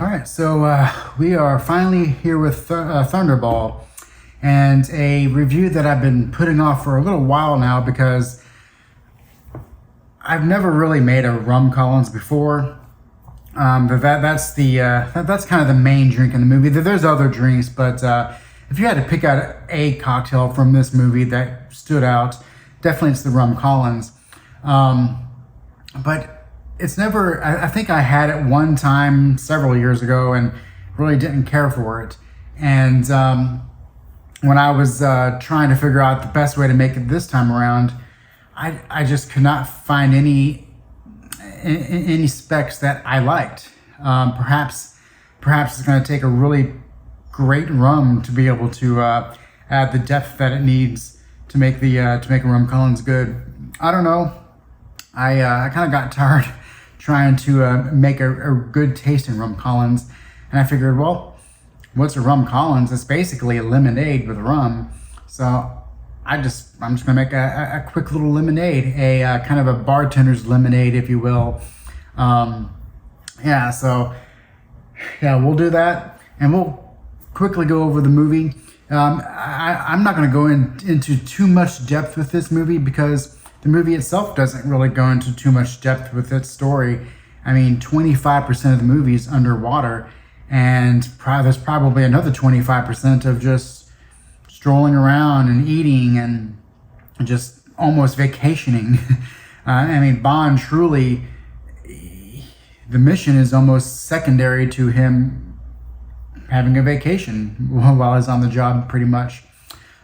All right, so we are finally here with Thunderball, and a review that I've been putting off for a little while now because I've never really made a rum Collins before. But that's kind of the main drink in the movie. There's other drinks, but if you had to pick out a cocktail from this movie that stood out, definitely it's the rum Collins. But it's never, I think I had it one time several years ago and really didn't care for it. And when I was trying to figure out the best way to make it this time around, I just could not find any specs that I liked. Perhaps it's going to take a really great rum to be able to add the depth that it needs to make a rum Collins good. I don't know. I kind of got tired trying to make a good tasting rum Collins, and I figured, well, what's a rum Collins? It's basically a lemonade with rum. So I'm just gonna make a quick little lemonade, a kind of a bartender's lemonade, if you will. So we'll do that, and we'll quickly go over the movie. I'm not going to go into too much depth with this movie because the movie itself doesn't really go into too much depth with its story. I mean, 25% of the movie is underwater, and there's probably another 25% of just strolling around and eating and just almost vacationing. I mean, Bond truly, the mission is almost secondary to him having a vacation while he's on the job, pretty much.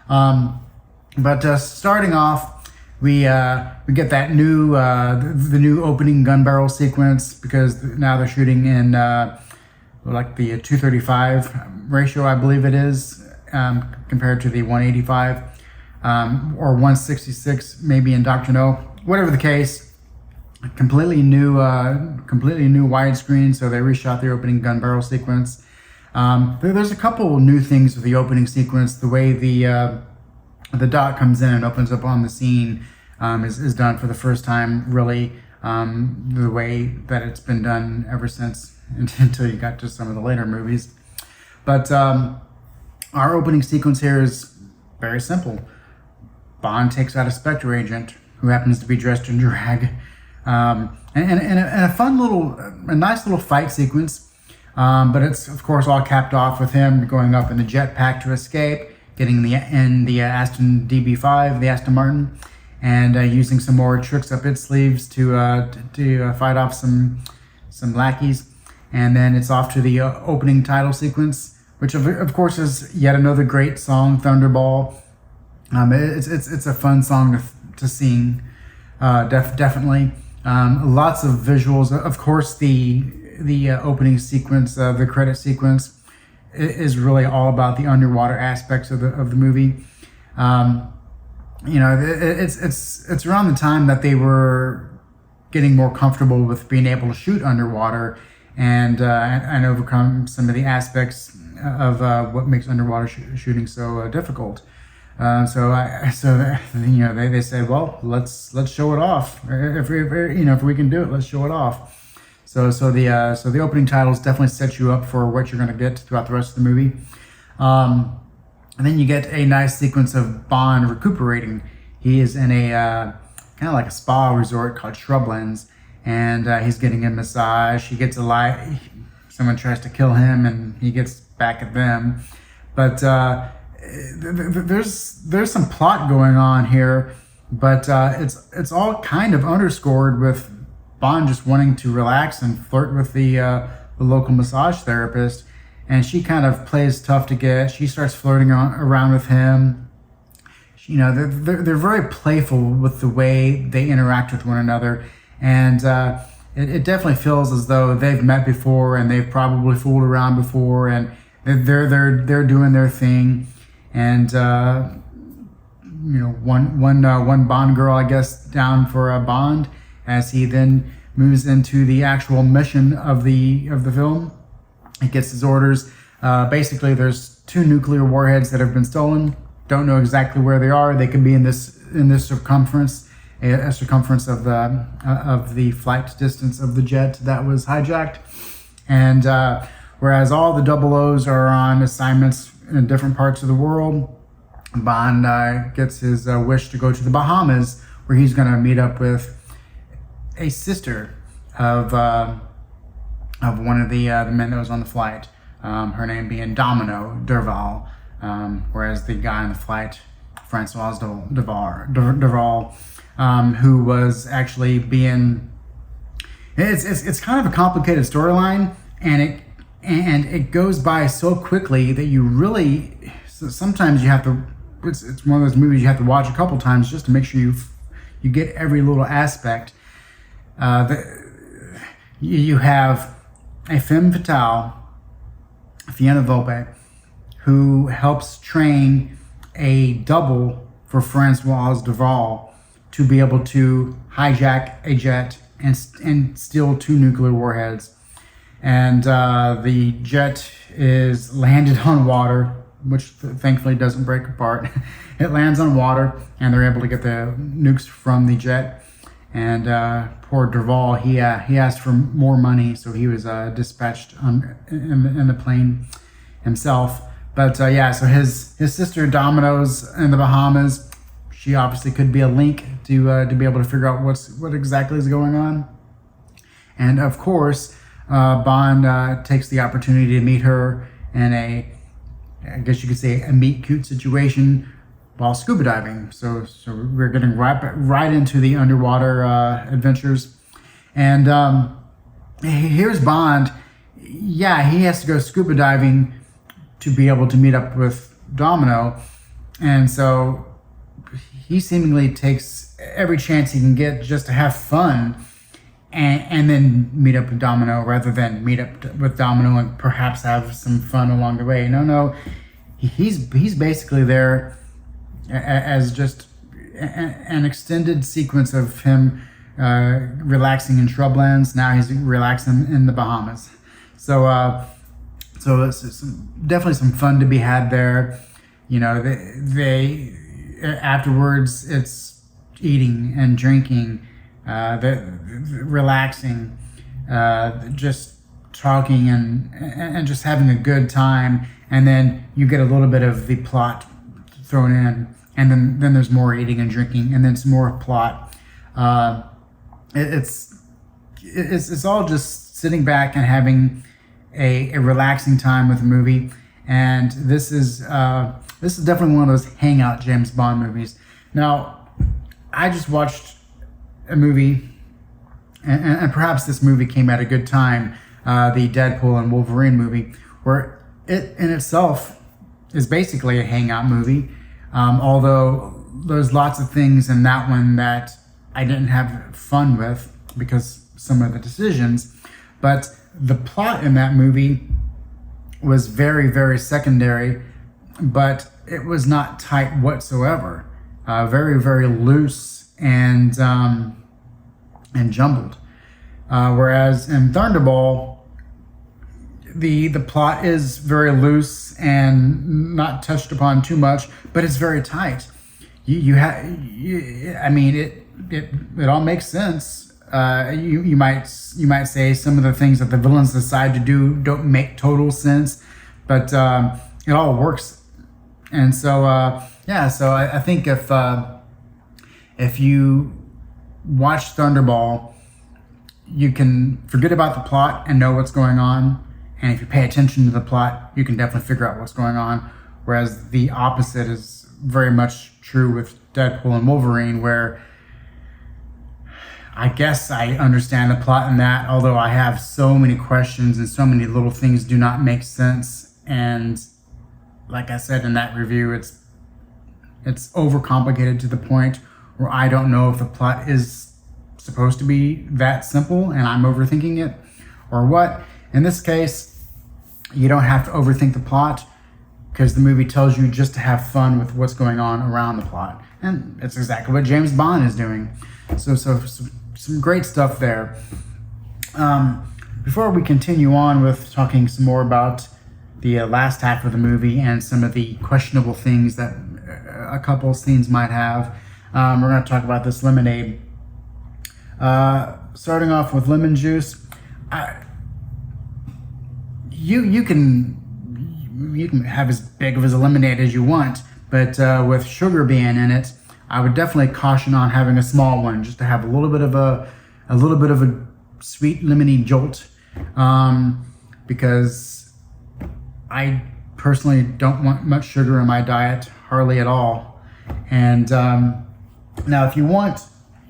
But starting off, we get that new the new opening gun barrel sequence, because now they're shooting in like the 235 ratio, I believe it is, compared to the 185 or 166 maybe in Dr. No. Whatever the case, completely new widescreen. So they reshot the opening gun barrel sequence. There's a couple new things with the opening sequence. The way the dot comes in and opens up on the scene is done for the first time, really, the way that it's been done ever since, until you got to some of the later movies. But our opening sequence here is very simple. Bond takes out a Spectre agent who happens to be dressed in drag, and a nice little fight sequence. But it's, of course, all capped off with him going up in the jetpack to escape, getting the Aston DB5, the Aston Martin, and using some more tricks up its sleeves to fight off some lackeys. And then it's off to the opening title sequence, which of course is yet another great song, Thunderball. It's a fun song to sing, definitely. Lots of visuals. Of course, the opening sequence, the credit sequence, is really all about the underwater aspects of the movie. It's around the time that they were getting more comfortable with being able to shoot underwater and overcome some of the aspects of what makes underwater shooting so difficult. They said, well, let's show it off. If we can do it, let's show it off. So the opening titles definitely set you up for what you're going to get throughout the rest of the movie. And then you get a nice sequence of Bond recuperating. He is in a kind of like a spa resort called Shrublands, and he's getting a massage. He gets someone tries to kill him, and he gets back at them. But there's some plot going on here, but it's all kind of underscored with Bond just wanting to relax and flirt with the local massage therapist, and she kind of plays tough to get. She starts flirting around with him. They're very playful with the way they interact with one another, and it definitely feels as though they've met before and they've probably fooled around before, and they're doing their thing. And one Bond girl, I guess, down for a Bond, as he then moves into the actual mission of the film. He gets his orders. Basically, there's 2 nuclear warheads that have been stolen. Don't know exactly where they are. They could be in this circumference, a circumference of the flight distance of the jet that was hijacked. And whereas all the double O's are on assignments in different parts of the world, Bond gets his wish to go to the Bahamas, where he's going to meet up with a sister of one of the men that was on the flight. Her name being Domino Derval, whereas the guy on the flight, Francois Derval, who was actually being. It's kind of a complicated storyline, and it goes by so quickly that you really sometimes you have to. It's one of those movies you have to watch a couple times just to make sure you get every little aspect. You have a femme fatale, Fiona Volpe, who helps train a double for Francois Derval to be able to hijack a jet and steal 2 nuclear warheads. And the jet is landed on water, which thankfully doesn't break apart. It lands on water, and they're able to get the nukes from the jet. And poor Derval, he asked for more money, so he was dispatched in the plane himself. But so his sister Domino's in the Bahamas. She obviously could be a link to be able to figure out what exactly is going on. And of course, Bond takes the opportunity to meet her in I guess you could say, a meet cute situation while scuba diving. So we're getting right into the underwater adventures. And here's Bond. Yeah, he has to go scuba diving to be able to meet up with Domino. And so he seemingly takes every chance he can get just to have fun and then meet up with Domino rather than meet up with Domino and perhaps have some fun along the way. No, he's basically there as just an extended sequence of him relaxing in shrublands. Now he's relaxing in the Bahamas. So it's definitely some fun to be had there. You know, they afterwards it's eating and drinking, relaxing, just talking and just having a good time. And then you get a little bit of the plot thrown in, and then there's more eating and drinking, and then some more plot. It's all just sitting back and having a relaxing time with the movie. And this is definitely one of those hangout James Bond movies. Now, I just watched a movie, and perhaps this movie came at a good time, the Deadpool and Wolverine movie, where it in itself is basically a hangout movie, although there's lots of things in that one that I didn't have fun with because some of the decisions. But the plot in that movie was very, very secondary, but it was not tight whatsoever. Very, very loose and jumbled. Whereas in Thunderball, the plot is very loose and not touched upon too much, but it's very tight. I mean, it all makes sense. You might say some of the things that the villains decide to do don't make total sense, but it all works. And so so I think if you watch Thunderball, you can forget about the plot and know what's going on. And if you pay attention to the plot, you can definitely figure out what's going on. Whereas the opposite is very much true with Deadpool and Wolverine, where I guess I understand the plot in that, although I have so many questions and so many little things do not make sense. And like I said in that review, it's overcomplicated to the point where I don't know if the plot is supposed to be that simple and I'm overthinking it or what. In this case, you don't have to overthink the plot because the movie tells you just to have fun with what's going on around the plot. And it's exactly what James Bond is doing. So some great stuff there. Before we continue on with talking some more about the last half of the movie and some of the questionable things that a couple scenes might have, we're going to talk about this lemonade. Starting off with lemon juice. you can have as big of a lemonade as you want, but with sugar being in it, I would definitely caution on having a small one, just to have a little bit of a sweet lemony jolt, because I personally don't want much sugar in my diet, hardly at all. And now, if you want,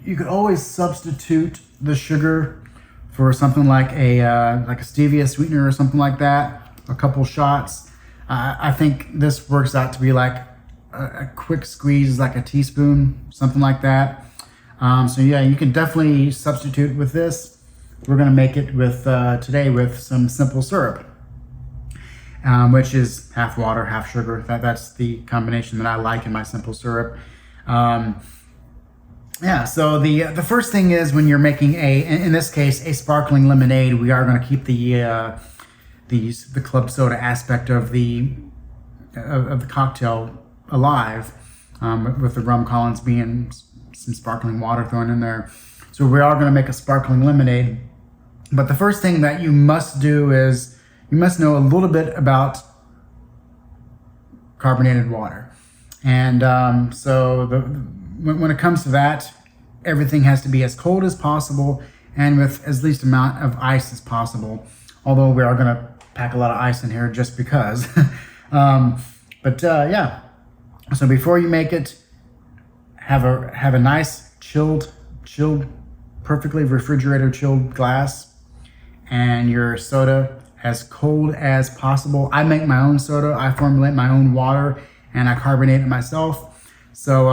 you could always substitute the sugar for something like a stevia sweetener or something like that, a couple shots. I think this works out to be like a quick squeeze, like a teaspoon, something like that. So yeah, you can definitely substitute with this. We're gonna make it with today with some simple syrup, which is half water, half sugar. That's the combination that I like in my simple syrup. Yeah, so the first thing is, when you're making in this case, a sparkling lemonade, we are going to keep the club soda aspect of the cocktail alive, with the rum Collins being some sparkling water thrown in there. So we are going to make a sparkling lemonade. But the first thing that you must do is you must know a little bit about carbonated water. And when it comes to that, everything has to be as cold as possible and with as least amount of ice as possible. Although we are going to pack a lot of ice in here just because. Yeah. So before you make it, have a nice chilled, perfectly refrigerator chilled glass, and your soda as cold as possible. I make my own soda. I formulate my own water, and I carbonate it myself. So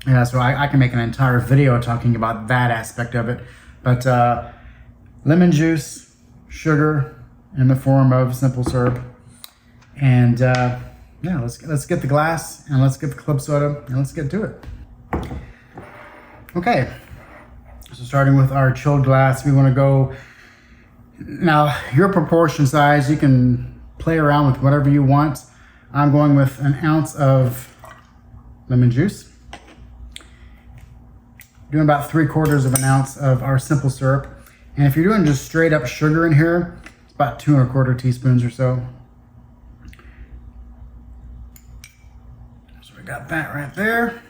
yeah, so I can make an entire video talking about that aspect of it. But lemon juice, sugar in the form of simple syrup, and yeah, let's get the glass, and let's get the club soda, and let's get to it. Okay, so starting with our chilled glass, we want to go. Now, your proportion size, you can play around with whatever you want. I'm going with an ounce of lemon juice. Doing about 3/4 of an ounce of our simple syrup. And if you're doing just straight up sugar in here, it's about 2 1/4 teaspoons or so. So we got that right there.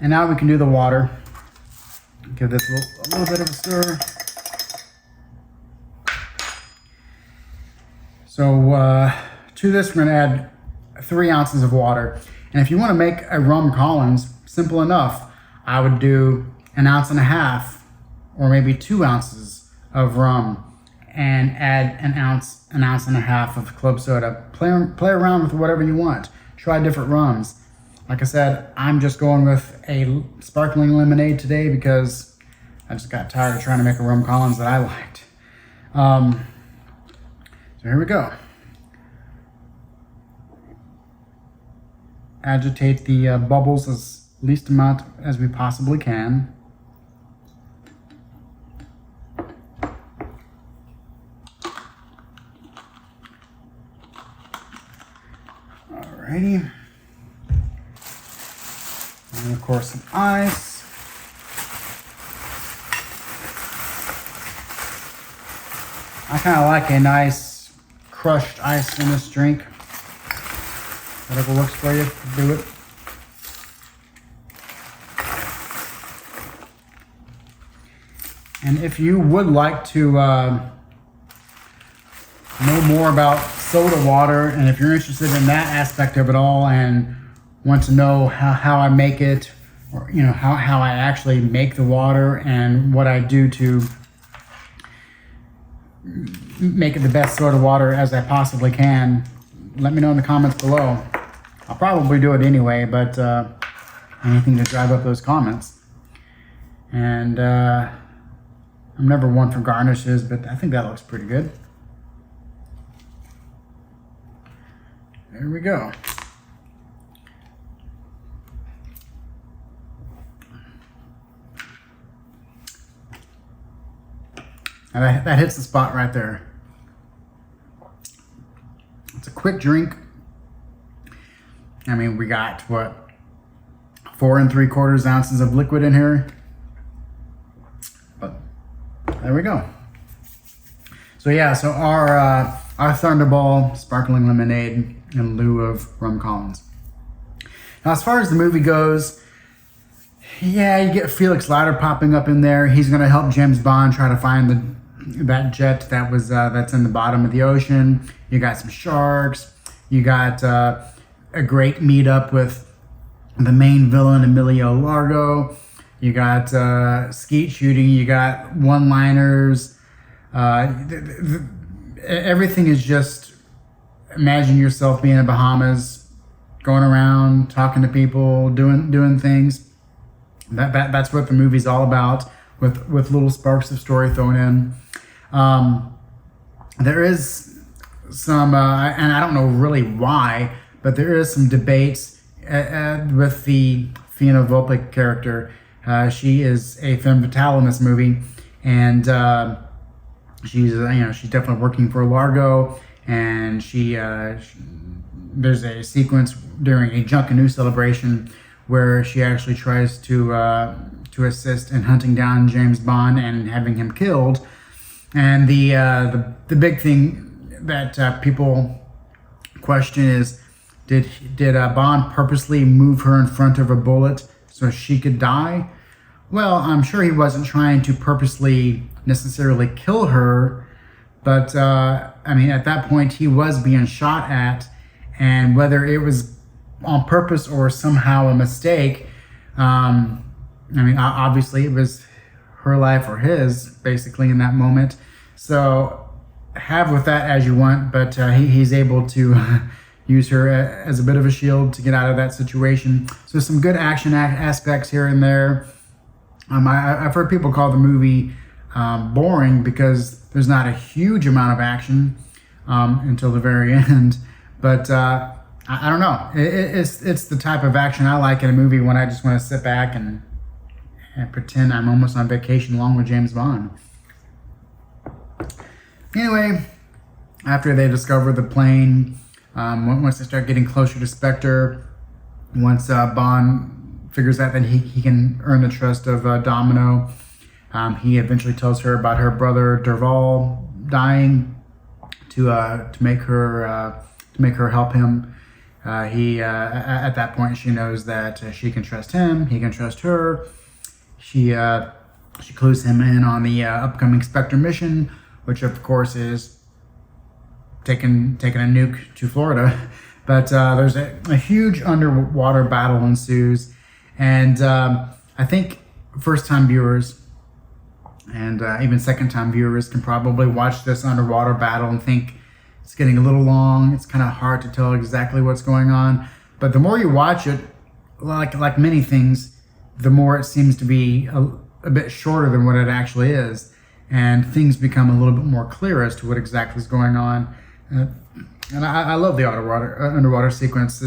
And now we can do the water. Give this a little bit of a stir. So to this, we're going to add 3 ounces of water. And if you want to make a rum Collins, simple enough, I would do 1.5 ounces or maybe 2 ounces of rum and add 1.5 ounces of club soda. Play around with whatever you want. Try different rums. Like I said, I'm just going with a sparkling lemonade today because I just got tired of trying to make a rum Collins that I liked. So here we go. Agitate the bubbles as least amount as we possibly can. Alrighty. And of course some ice. I kind of like a nice crushed ice in this drink. Whatever works for you, do it. And if you would like to know more about soda water, and if you're interested in that aspect of it all and want to know how I make it, or how I actually make the water and what I do to make it the best soda water as I possibly can, let me know in the comments below. I'll probably do it anyway, but anything to drive up those comments. And I'm never one for garnishes, but I think that looks pretty good. There we go. And that hits the spot right there. It's a quick drink. I mean, we got, what, 4 3/4 ounces of liquid in here. But there we go. So yeah, so our Thunderball sparkling lemonade in lieu of rum Collins. Now, as far as the movie goes, yeah, you get Felix Leiter popping up in there. He's going to help James Bond try to find that jet that's in the bottom of the ocean. You got some sharks. You got a great meetup with the main villain, Emilio Largo. You got skeet shooting. You got one-liners. Everything is just, imagine yourself being in Bahamas, going around, talking to people, doing things. That's what the movie's all about, with little sparks of story thrown in. There is some, and I don't know really why, but there is some debates with the Fiona Volpic character. She is a femme fatale in this movie, and she's definitely working for Largo, and there's a sequence during a Junkanoo celebration where she actually tries to assist in hunting down James Bond and having him killed. And the big thing that people question is, did Bond purposely move her in front of a bullet so she could die? Well, I'm sure he wasn't trying to purposely necessarily kill her, but at that point he was being shot at, and whether it was on purpose or somehow a mistake, obviously it was her life or his, basically, in that moment. So have with that as you want, but he's able to use her as a bit of a shield to get out of that situation. So some good action aspects here and there. I've heard people call the movie boring because there's not a huge amount of action until the very end. But I don't know. It's the type of action I like in a movie when I just want to sit back and pretend I'm almost on vacation along with James Bond. Anyway, after they discover the plane, once they start getting closer to Spectre, once Bond figures out that he can earn the trust of Domino, he eventually tells her about her brother Derval dying to make her help him. At that point, she knows that she can trust him. He can trust her. She clues him in on the upcoming Spectre mission, which of course is taking a nuke to Florida. But there's a huge underwater battle ensues, and I think first-time viewers and even second-time viewers can probably watch this underwater battle and think it's getting a little long. It's kind of hard to tell exactly what's going on. But the more you watch it, like many things, the more it seems to be a bit shorter than what it actually is. And things become a little bit more clear as to what exactly is going on. And I love the underwater sequence.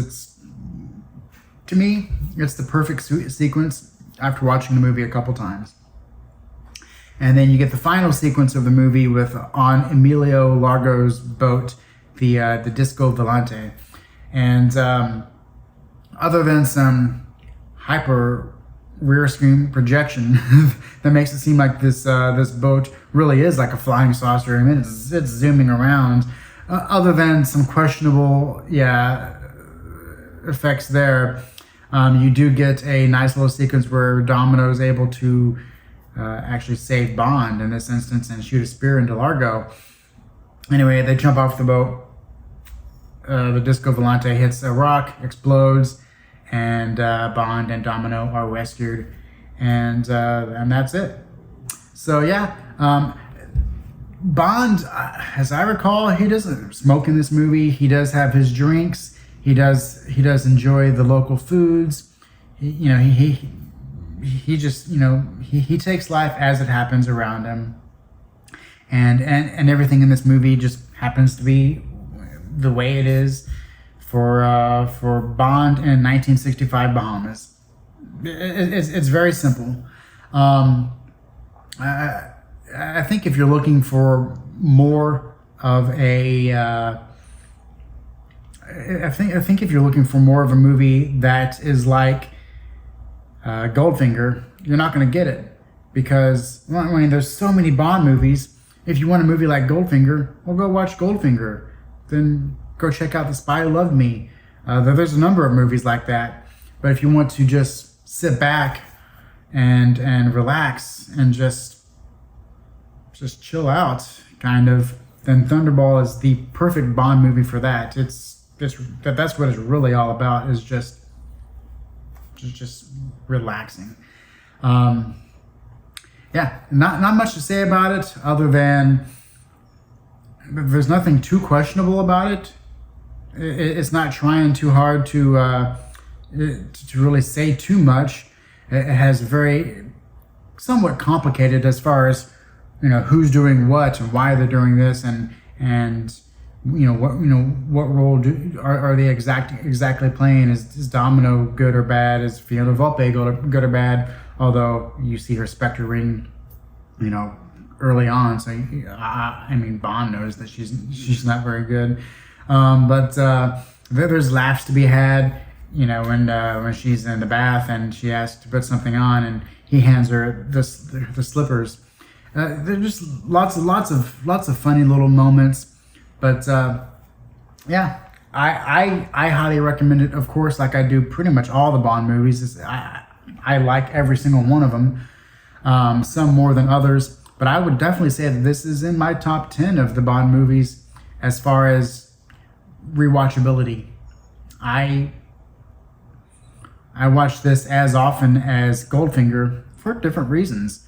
To me, it's the perfect sequence after watching the movie a couple times. And then you get the final sequence of the movie on Emilio Largo's boat, the Disco Volante. And other than some hyper rear screen projection that makes it seem like this boat really is like a flying saucer. I mean, it's zooming around. Other than some questionable effects there, you do get a nice little sequence where Domino is able to actually save Bond in this instance and shoot a spear into Largo. Anyway, they jump off the boat. The Disco Volante hits a rock, explodes, and Bond and Domino are rescued, and that's it. So yeah, Bond, as I recall, he doesn't smoke in this movie. He does have his drinks. He does enjoy the local foods. He just he takes life as it happens around him, and everything in this movie just happens to be the way it is for Bond in 1965 Bahamas. It's very simple. I think if you're looking for more of a I think if you're looking for more of a movie that is like Goldfinger, you're not going to get it because, well, I mean, there's so many Bond movies. If you want a movie like Goldfinger, well, go watch Goldfinger. Then go check out The Spy Who Loved Me. There's a number of movies like that. But if you want to just sit back and relax and just chill out, kind of, then Thunderball is the perfect Bond movie for that. That's what it's really all about, is just relaxing. Yeah, not much to say about it other than there's nothing too questionable about it. It's not trying too hard to really say too much. It has very somewhat complicated as far as, who's doing what and why they're doing this, and what role are they exactly playing? Is Domino good or bad? Is Fiona Volpe good or bad? Although you see her Spectre ring, early on, so I mean Bond knows that she's not very good. But there's laughs to be had, when she's in the bath and she asks to put something on, and he hands her the slippers. There's just lots of funny little moments, but yeah, I highly recommend it. Of course, like I do pretty much all the Bond movies. I like every single one of them, some more than others, but I would definitely say that this is in my top 10 of the Bond movies as far as rewatchability. I watch this as often as Goldfinger for different reasons.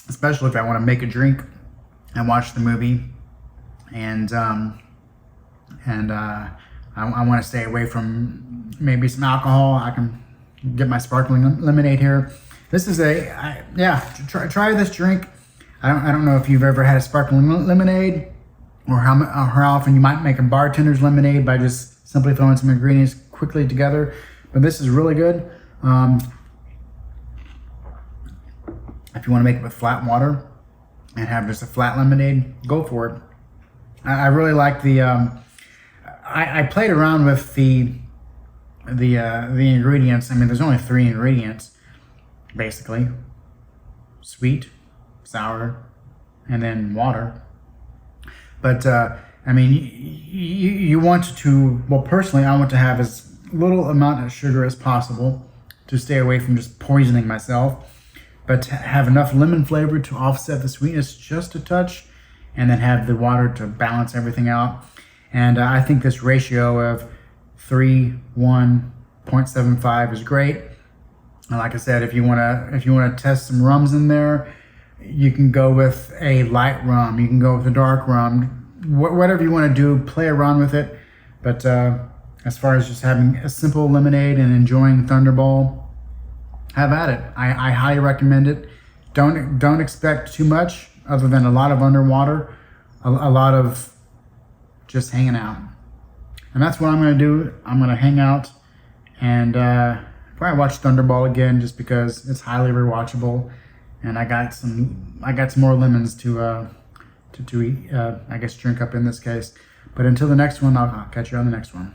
Especially if I want to make a drink and watch the movie, and I want to stay away from maybe some alcohol. I can get my sparkling lemonade here. This is try this drink. I don't know if you've ever had a sparkling lemonade, or how often you might make a bartender's lemonade by just simply throwing some ingredients quickly together. But this is really good. If you want to make it with flat water and have just a flat lemonade, go for it. I really like the. I played around with the ingredients. I mean, there's only 3 ingredients, basically: sweet, sour, and then water. But I mean, you want to. Well, personally, I want to have as little amount of sugar as possible to stay away from just poisoning myself, but to have enough lemon flavor to offset the sweetness just a touch, and then have the water to balance everything out. And I think this ratio of 3:1.75 is great. And like I said, if you wanna test some rums in there, you can go with a light rum. You can go with a dark rum. Whatever you want to do, play around with it. But as far as just having a simple lemonade and enjoying Thunderball, have at it. I highly recommend it. Don't expect too much other than a lot of underwater, a lot of just hanging out. And that's what I'm going to do. I'm going to hang out and probably watch Thunderball again, just because it's highly rewatchable. And I got some more lemons to eat, I guess drink up in this case. But until the next one, I'll catch you on the next one.